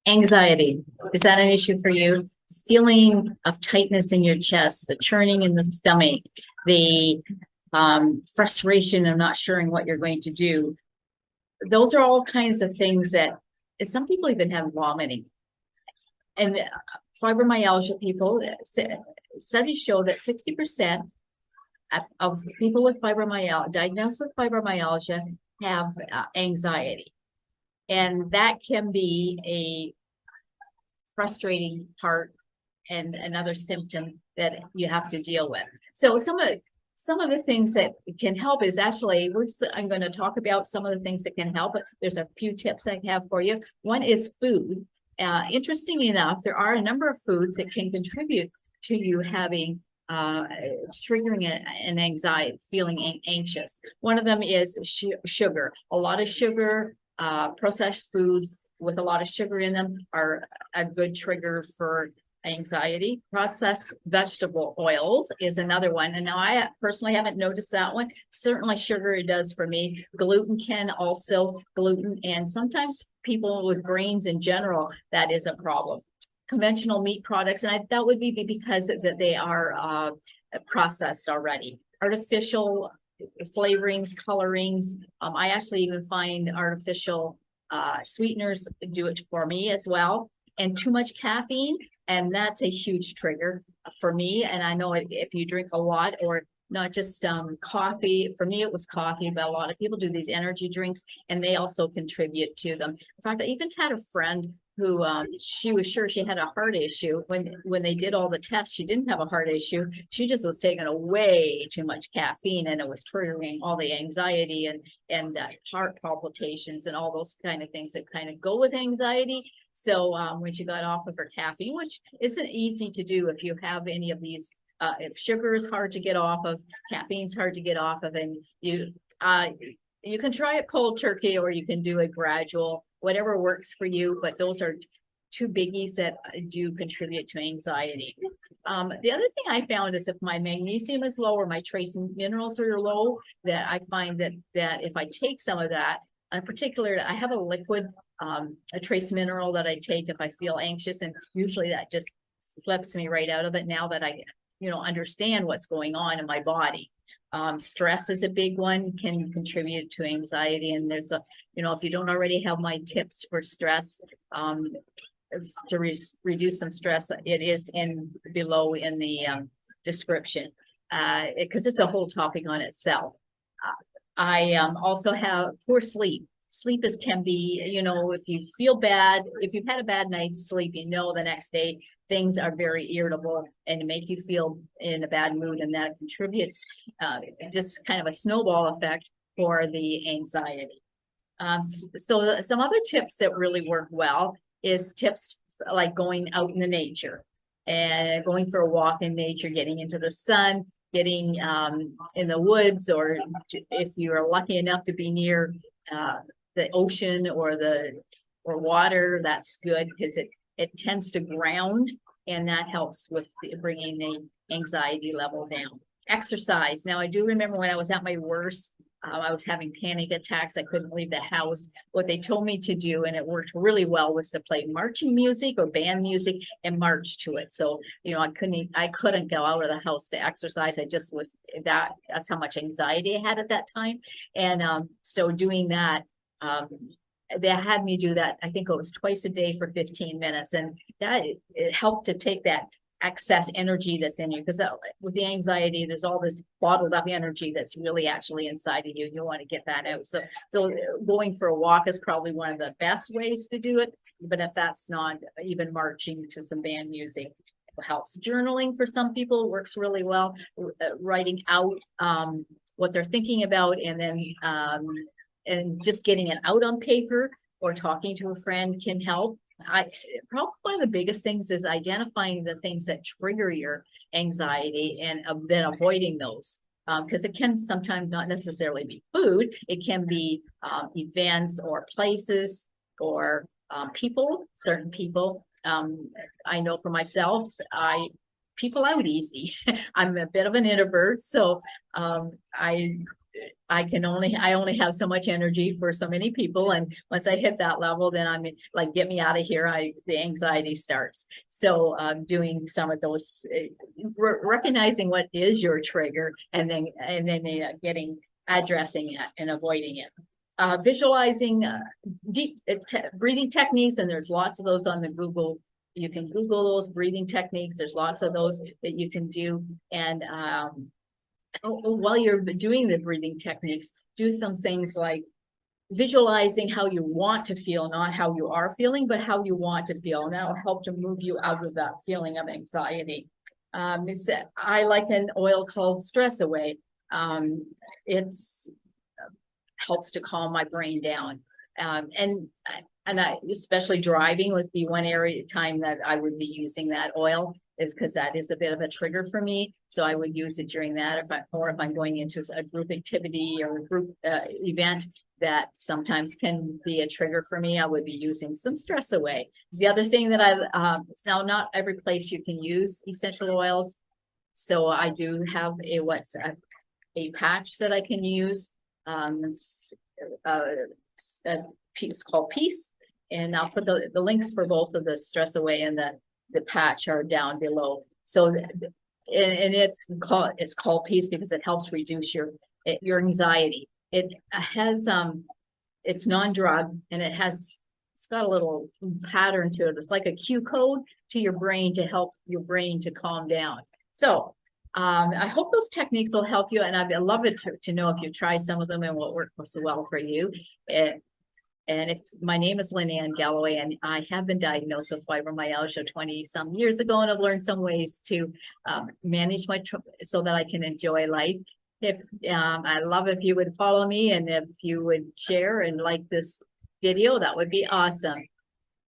Anxiety, is that an issue for you? Feeling of tightness in your chest, the churning in the stomach, the frustration of not sure what you're going to do. Those are all kinds of things that some people even have vomiting. And fibromyalgia people, studies show that 60% of people with fibromyalgia, diagnosed with fibromyalgia, have anxiety. And that can be a frustrating part and another symptom that you have to deal with. So some of the things that can help is actually, I'm going to talk about some of the things that can help. There's a few tips I have for you. One is food. Interestingly enough, there are a number of foods that can contribute to you having triggering an anxiety, feeling anxious. One of them is sugar. A lot of sugar, processed foods with a lot of sugar in them are a good trigger for anxiety. Processed vegetable oils is another one. And now I personally haven't noticed that one. Certainly sugar, it does for me. Gluten can also, gluten, and sometimes people with grains in general, that is a problem. Conventional meat products, and that would be because that they are processed already. Artificial flavorings, colorings. I actually even find artificial sweeteners do it for me as well. And too much caffeine, and that's a huge trigger for me. And I know if you drink a lot, or not just coffee. For me, it was coffee, but a lot of people do these energy drinks, and they also contribute to them. In fact, I even had a friend who she was sure she had a heart issue. When they did all the tests, she didn't have a heart issue. She just was taking way too much caffeine, and it was triggering all the anxiety and heart palpitations and all those kind of things that kind of go with anxiety. So when she got off of her caffeine, which isn't easy to do if you have any of these, if sugar is hard to get off of, caffeine's hard to get off of, and you can try it cold turkey, or you can do it gradual, whatever works for you. But those are two biggies that do contribute to anxiety. The other thing I found is if my magnesium is low or my trace minerals are low, that I find that if I take some of that, in particular, I have a liquid, a trace mineral that I take if I feel anxious, and usually that just flips me right out of it now that I understand what's going on in my body. Stress is a big one, can contribute to anxiety. And there's if you don't already have my tips for stress, to reduce some stress, it is below in the description, because it's a whole topic on itself. I also have poor sleep. Sleep can be, if you feel bad, if you've had a bad night's sleep, the next day things are very irritable and make you feel in a bad mood, and that contributes just kind of a snowball effect for the anxiety. So some other tips that really work well is tips like going out in the nature and going for a walk in nature, getting into the sun, getting in the woods, or if you're lucky enough to be near the ocean or water, that's good, because it tends to ground, and that helps with bringing the anxiety level down. Exercise. Now, I do remember when I was at my worst, I was having panic attacks. I couldn't leave the house. What they told me to do, and it worked really well, was to play marching music or band music and march to it. So, I couldn't go out of the house to exercise. I just that's how much anxiety I had at that time. And so doing that, they had me do that. I think it was twice a day for 15 minutes. And it helped to take that excess energy that's in you, because with the anxiety, there's all this bottled up energy that's really actually inside of you. You want to get that out. So going for a walk is probably one of the best ways to do it. But if that's not, even marching to some band music helps. Journaling for some people works really well. Writing out what they're thinking about, and then and just getting it out on paper or talking to a friend can help. Probably one of the biggest things is identifying the things that trigger your anxiety, and then avoiding those, because it can sometimes not necessarily be food. It can be events or places or certain people. I know for myself, people out easy. I'm a bit of an introvert, so I I only have so much energy for so many people. And once I hit that level, then I'm like, get me out of here. The anxiety starts. So doing some of those, recognizing what is your trigger, and then addressing it and avoiding it. Visualizing deep breathing techniques, and there's lots of those on the Google. You can Google those breathing techniques. There's lots of those that you can do. And while you're doing the breathing techniques, do some things like visualizing how you want to feel, not how you are feeling, but how you want to feel. And that'll help to move you out of that feeling of anxiety. I like an oil called Stress Away. It's helps to calm my brain down. And I, especially driving would be one time that I would be using that oil, is because that is a bit of a trigger for me. So I would use it during that, if I'm going into a group activity or a group event that sometimes can be a trigger for me, I would be using some Stress Away. The other thing that now not every place you can use essential oils. So I do have a patch that I can use. It's called Peace, and I'll put the links for both of the Stress Away and the patch are down below. So, and it's called Peace because it helps reduce your anxiety. It has it's non-drug, and it's got a little pattern to it. It's like a cue code to your brain to help your brain to calm down. So I hope those techniques will help you, and I'd love it to know if you try some of them and what worked so well for you. And my name is Lynn Ann Galloway, and I have been diagnosed with fibromyalgia 20 some years ago, and I've learned some ways to manage so that I can enjoy life. I love if you would follow me, and if you would share and like this video, that would be awesome.